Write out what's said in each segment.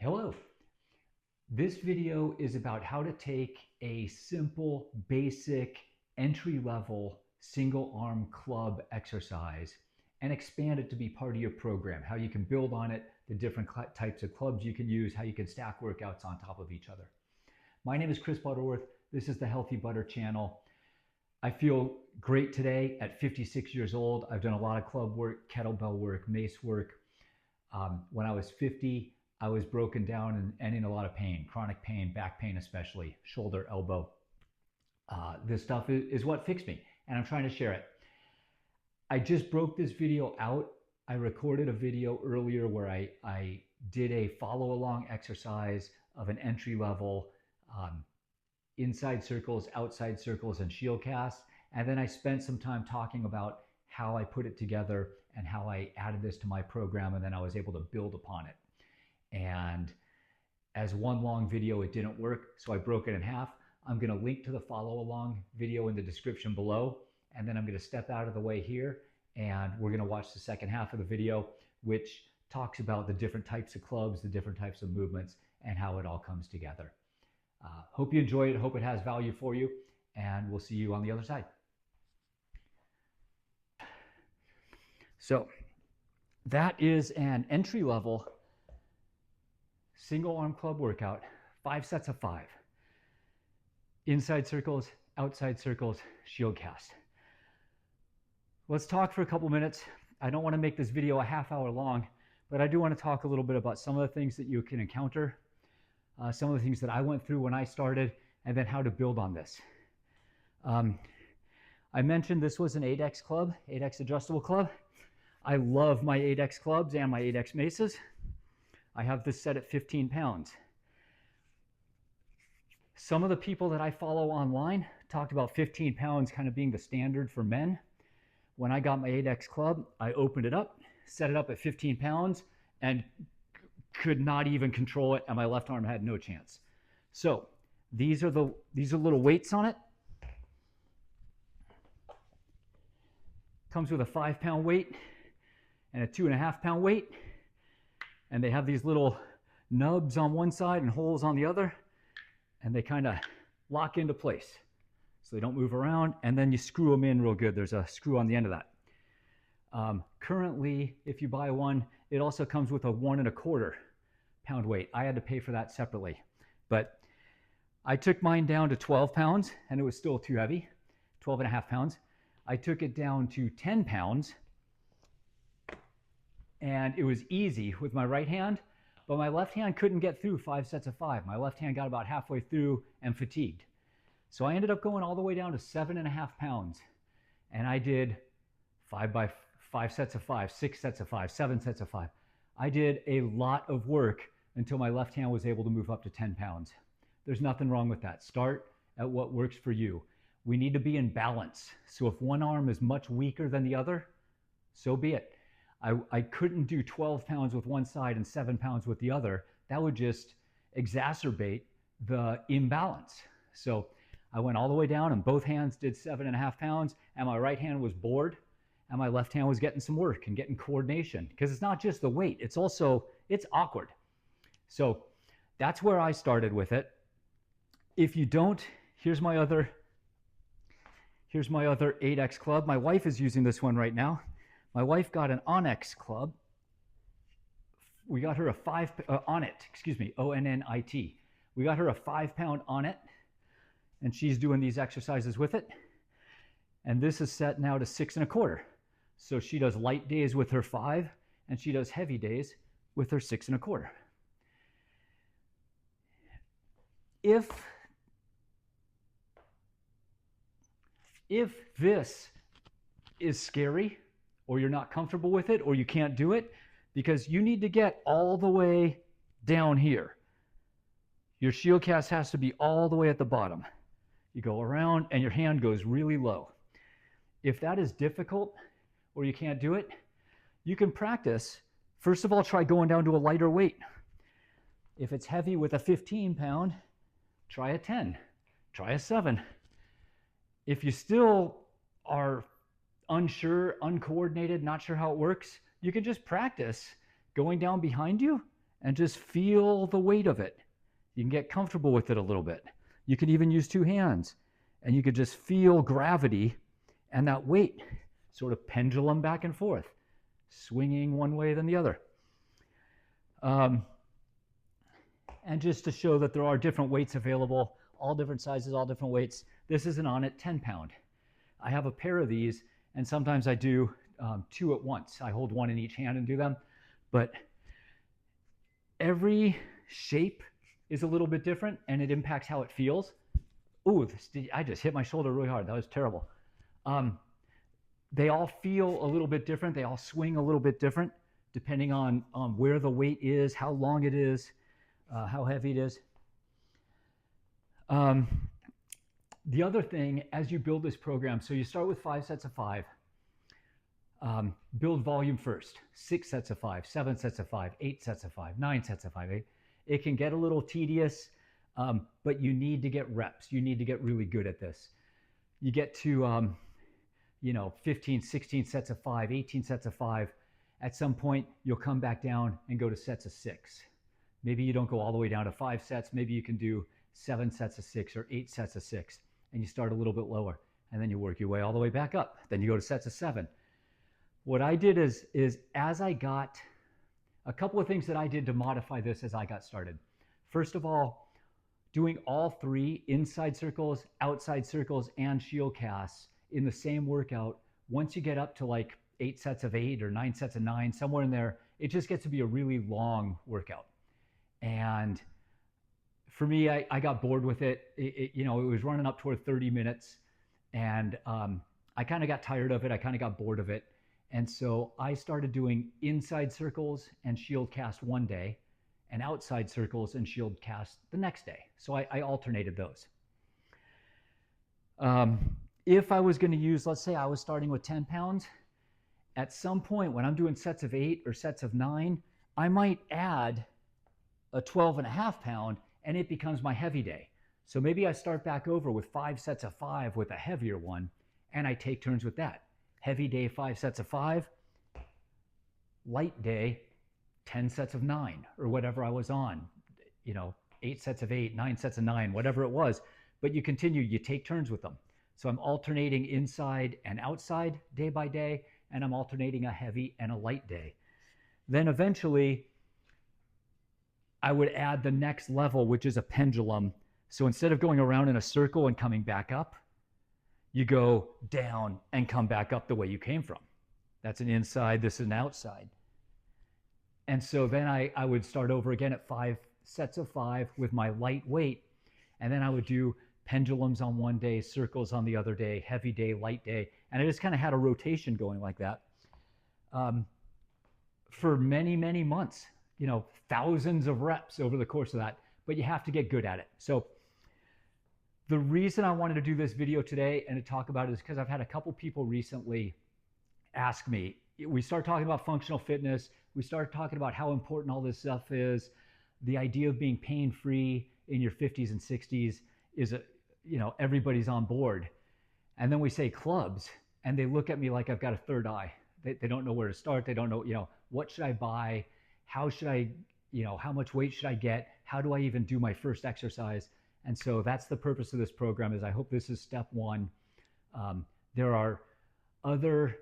Hello. This video is about how to take a simple, basic, entry-level single arm club exercise and expand it to be part of your program, how you can build on it, the different types of clubs you can use, how you can stack workouts on top of each other. My name is Chris Butterworth. This is the Healthy Butter channel. I feel great today at 56 years old. I've done a lot of club work, kettlebell work, mace work. When I was 50, I was broken down and in a lot of pain, chronic pain, back pain especially, shoulder, elbow. This stuff is what fixed me, and I'm trying to share it. I just broke this video out. I recorded a video earlier where I did a follow-along exercise of an entry level inside circles, outside circles, and shield casts. And then I spent some time talking about how I put it together and how I added this to my program, and then I was able to build upon it. And as one long video, it didn't work, so I broke it in half. I'm going to link to the follow-along video in the description below, and then I'm going to step out of the way here, and we're going to watch the second half of the video, which talks about the different types of clubs, the different types of movements, and how it all comes together. Hope you enjoy it. Hope it has value for you, and we'll see you on the other side. So that is an entry-level single arm club workout, 5 sets of 5. Inside circles, outside circles, shield cast. Let's talk for a couple minutes. I don't want to make this video a half hour long, but I do want to talk a little bit about some of the things that you can encounter, some of the things that I went through when I started, and then how to build on this. I mentioned this was an 8X club, 8X adjustable club. I love my 8X clubs and my 8X maces. I have this set at 15 pounds. Some of the people that I follow online talked about 15 pounds kind of being the standard for men. When I got my 8X club, I opened it up, set it up at 15 pounds, and could not even control it, and my left arm had no chance. So these are little weights on it. Comes with a 5-pound weight and a 2.5-pound weight. And they have these little nubs on one side and holes on the other, and they kind of lock into place so they don't move around, and then you screw them in real good. There's a screw on the end of that. Currently, if you buy one, it also comes with a 1.25-pound weight. I had to pay for that separately, but I took mine down to 12 pounds, and it was still too heavy, 12.5 pounds. I took it down to 10 pounds, and it was easy with my right hand, but my left hand couldn't get through 5 sets of 5. My left hand got about halfway through and fatigued. So I ended up going all the way down to 7.5 pounds, and I did 5 sets of 5, 6 sets of 5, 7 sets of 5. I did a lot of work until my left hand was able to move up to 10 pounds. There's nothing wrong with that. Start at what works for you. We need to be in balance. So if one arm is much weaker than the other, so be it. I couldn't do 12 pounds with one side and 7 pounds with the other. That would just exacerbate the imbalance. So I went all the way down, and both hands did 7.5 pounds, and my right hand was bored, and my left hand was getting some work and getting coordination, because it's not just the weight, it's awkward. So that's where I started with it. If you don't, here's my other 8X club. My wife is using this one right now. My wife got an Onnit club. We got her a Onnit. We got her a 5-pound Onnit, and she's doing these exercises with it. And this is set now to 6.25. So she does light days with her 5, and she does heavy days with her 6.25. If this is scary, or you're not comfortable with it, or you can't do it, because you need to get all the way down here. Your shield cast has to be all the way at the bottom. You go around and your hand goes really low. If that is difficult, or you can't do it, you can practice. First of all, try going down to a lighter weight. If it's heavy with a 15-pound, try a 10, try a 7. If you still are unsure, uncoordinated, not sure how it works, you can just practice going down behind you and just feel the weight of it. You can get comfortable with it a little bit. You can even use two hands, and you could just feel gravity and that weight sort of pendulum back and forth, swinging one way then the other. And just to show that there are different weights available, all different sizes, all different weights. This is an Onnit 10-pound. I have a pair of these, and sometimes I do two at once. I hold one in each hand and do them. But every shape is a little bit different, and it impacts how it feels. Ooh, I just hit my shoulder really hard. That was terrible. They all feel a little bit different. They all swing a little bit different, depending on where the weight is, how long it is, how heavy it is. The other thing, as you build this program, so you start with 5 sets of 5. Build volume first. 6 sets of 5, 7 sets of 5, 8 sets of 5, 9 sets of 5. It can get a little tedious, but you need to get reps. You need to get really good at this. You get to 15, 16 sets of 5, 18 sets of 5. At some point, you'll come back down and go to sets of 6. Maybe you don't go all the way down to 5 sets. Maybe you can do 7 sets of 6 or 8 sets of 6, and you start a little bit lower, and then you work your way all the way back up. Then you go to sets of 7. What I did is as I got a couple of things that I did to modify this as I got started. First of all, doing all 3 inside circles, outside circles, and shield casts in the same workout. Once you get up to like 8 sets of 8 or 9 sets of 9, somewhere in there, it just gets to be a really long workout. And for me, I got bored with it. It was running up toward 30 minutes, and I kind of got tired of it. I kind of got bored of it. And so I started doing inside circles and shield cast one day, and outside circles and shield cast the next day. So I alternated those. If I was going to use, let's say I was starting with 10 pounds, at some point when I'm doing sets of 8 or sets of 9, I might add a 12.5 pound, and it becomes my heavy day. So maybe I start back over with 5 sets of 5 with a heavier one, and I take turns with that. Heavy day, 5 sets of 5. Light day, 10 sets of 9, or whatever I was on. 8 sets of 8, 9 sets of 9, whatever it was. But you continue, you take turns with them. So I'm alternating inside and outside day by day, and I'm alternating a heavy and a light day. Then eventually, I would add the next level, which is a pendulum. So instead of going around in a circle and coming back up, you go down and come back up the way you came from. That's an inside, this is an outside. And so then I would start over again at 5 sets of 5 with my light weight. And then I would do pendulums on one day, circles on the other day, heavy day, light day. And I just kind of had a rotation going like that for many, many months. Thousands of reps over the course of that, but you have to get good at it. So the reason I wanted to do this video today and to talk about it is because I've had a couple people recently ask me. We start talking about functional fitness. We start talking about how important all this stuff is. The idea of being pain-free in your 50s and 60s is, everybody's on board. And then we say clubs, and they look at me like I've got a third eye. They don't know where to start. They don't know, what should I buy? How should I, how much weight should I get? How do I even do my first exercise? And so that's the purpose of this program. Is I hope this is step one. There are other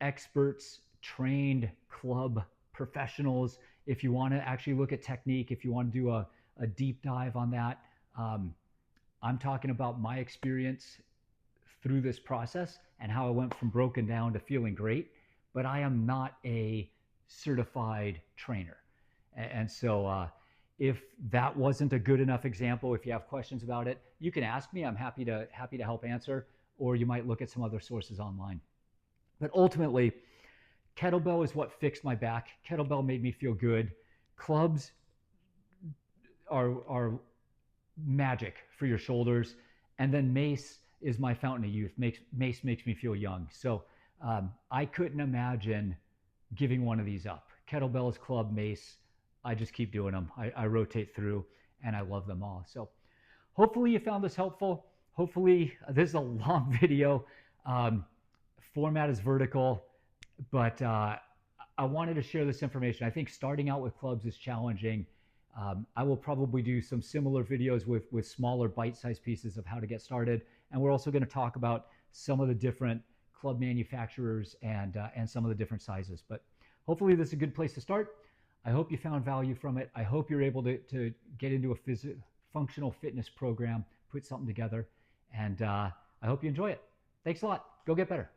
experts, trained club professionals. If you want to actually look at technique, if you want to do a deep dive on that, I'm talking about my experience through this process and how I went from broken down to feeling great. But I am not a certified trainer. And so if that wasn't a good enough example, if you have questions about it, you can ask me. I'm happy to help answer, or you might look at some other sources online. But ultimately, kettlebell is what fixed my back. Kettlebell made me feel good. Clubs are magic for your shoulders. And then Mace is my fountain of youth. Mace makes me feel young. So I couldn't imagine giving one of these up. Kettlebells, club, Mace, I just keep doing them. I rotate through, and I love them all. So hopefully you found this helpful. Hopefully, this is a long video. Format is vertical, but I wanted to share this information. I think starting out with clubs is challenging. I will probably do some similar videos with smaller bite-sized pieces of how to get started. And we're also going to talk about some of the different club manufacturers and some of the different sizes. But hopefully this is a good place to start. I hope you found value from it. I hope you're able to get into a functional fitness program, put something together, and I hope you enjoy it. Thanks a lot. Go get better.